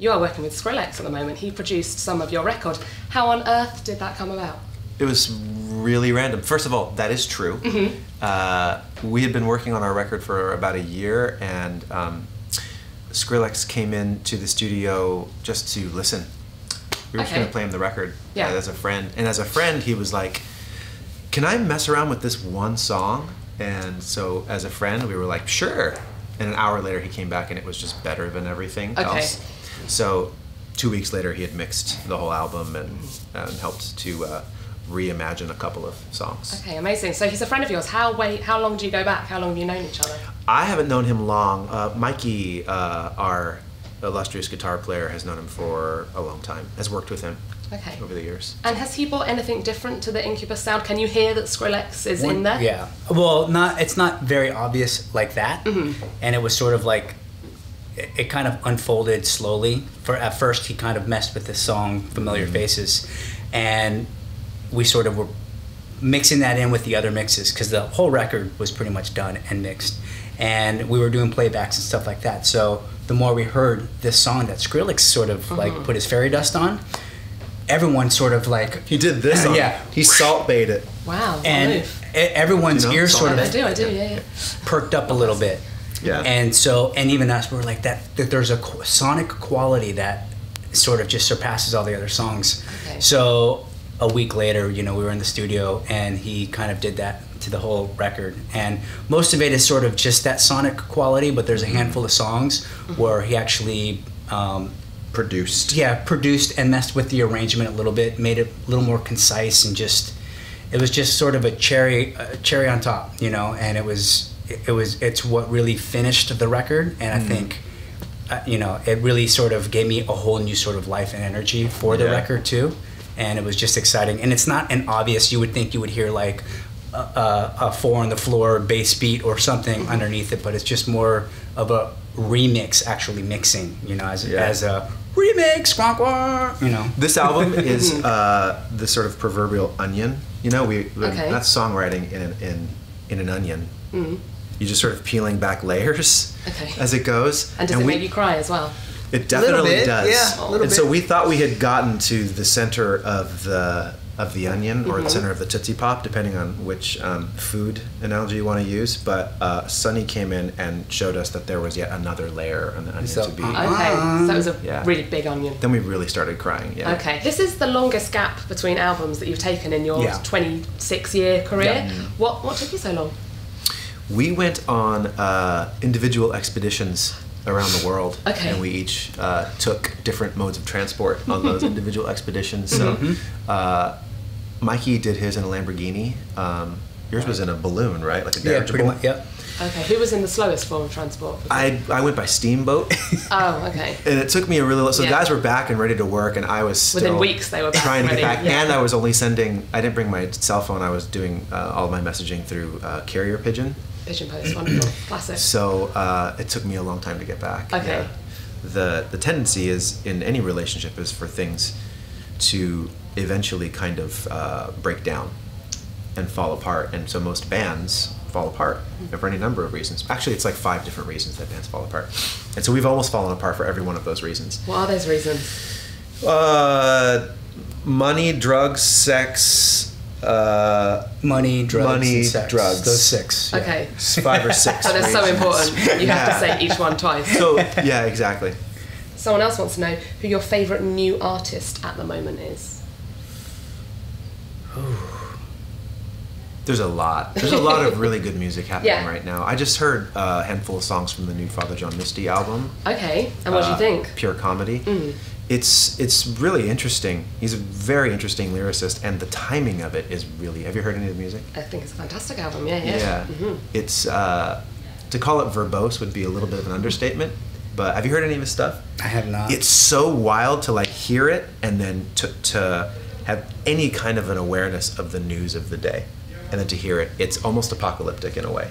You are working with Skrillex at the moment. He produced some of your record. How on earth did that come about? It was really random. First of all, that is true. Mm-hmm. We had been working on our record for about a year, and Skrillex came into the studio just to listen. We were just going to play him the record as a friend. And as a friend, he was like, can I mess around with this one song? And so as a friend, we were like, sure. And an hour later, he came back, and it was just better than everything else. So 2 weeks later, he had mixed the whole album and helped to reimagine a couple of songs. Okay, amazing. So he's a friend of yours. How long do you go back? How long have you known each other? I haven't known him long. Mikey, our illustrious guitar player, has known him for a long time, has worked with him over the years. And has he brought anything different to the Incubus sound? Can you hear that Skrillex is in there? Yeah. Well, it's not very obvious like that. Mm-hmm. And it was sort of like, it kind of unfolded slowly. At first, he kind of messed with this song, Familiar Faces, and we sort of were mixing that in with the other mixes, because the whole record was pretty much done and mixed. And we were doing playbacks and stuff like that. So the more we heard this song that Skrillex sort of like put his fairy dust on, everyone sort of like... He did this on it. He salt bait it. Wow. And everyone's ears sort of... I do, yeah. Perked up a little bit. Yeah. And so, and even us, we were like, that there's a sonic quality that sort of just surpasses all the other songs. Okay. So a week later, we were in the studio, and he kind of did that to the whole record. And most of it is sort of just that sonic quality, but there's a handful of songs where he actually produced. Yeah, produced and messed with the arrangement a little bit, made it a little more concise, and it was just sort of a cherry on top, and it's what really finished the record. And I think it really sort of gave me a whole new sort of life and energy for the record too. And it was just exciting. And it's not an obvious, you would think you would hear like a 4 on the floor bass beat or something underneath it, but it's just more of a remix, actually mixing, as a remix, This album is the sort of proverbial onion. That's songwriting in an onion. You're just sort of peeling back layers as it goes. And does it make you cry as well? It definitely does. Yeah, a little bit. So we thought we had gotten to the center of the onion, or the center of the Tootsie Pop, depending on which food analogy you want to use. But Sonny came in and showed us that there was yet another layer on the onion to be. Okay, so that was a really big onion. Then we really started crying. Yeah. Okay, this is the longest gap between albums that you've taken in your 26-year career. Yeah. What took you so long? We went on individual expeditions around the world, and we each took different modes of transport on those individual expeditions. So Mikey did his in a Lamborghini. Yours was in a balloon, right? Like a dirigible? Yeah, pretty much, yeah. Okay, who was in the slowest form of transport? I went by steamboat. Oh, okay. And it took me a really... So the guys were back and ready to work, and I was still... Within weeks they were back trying to get back. Yeah. And I was only sending... I didn't bring my cell phone. I was doing all of my messaging through carrier pigeon. Pigeon Post, wonderful. Classic. So it took me a long time to get back. Okay. Yeah. The tendency is, in any relationship, is for things to eventually kind of break down and fall apart. And so most bands fall apart for any number of reasons. Actually, it's like 5 different reasons that bands fall apart. And so we've almost fallen apart for every one of those reasons. What are those reasons? Money, drugs, sex... money, drugs, and sex. Drugs. Those 6. Yeah. Okay. 5 or 6. So they're so important. You have to say each one twice. So yeah, exactly. Someone else wants to know who your favourite new artist at the moment is. There's a lot. There's a lot of really good music happening right now. I just heard a handful of songs from the new Father John Misty album. Okay, and what do you think? Pure comedy. It's really interesting. He's a very interesting lyricist, and the timing of it is really... Have you heard any of the music? I think it's a fantastic album, yeah. It's... to call it verbose would be a little bit of an understatement, but have you heard any of his stuff? I have not. It's so wild to like hear it, and then to have any kind of an awareness of the news of the day, and then to hear it. It's almost apocalyptic in a way.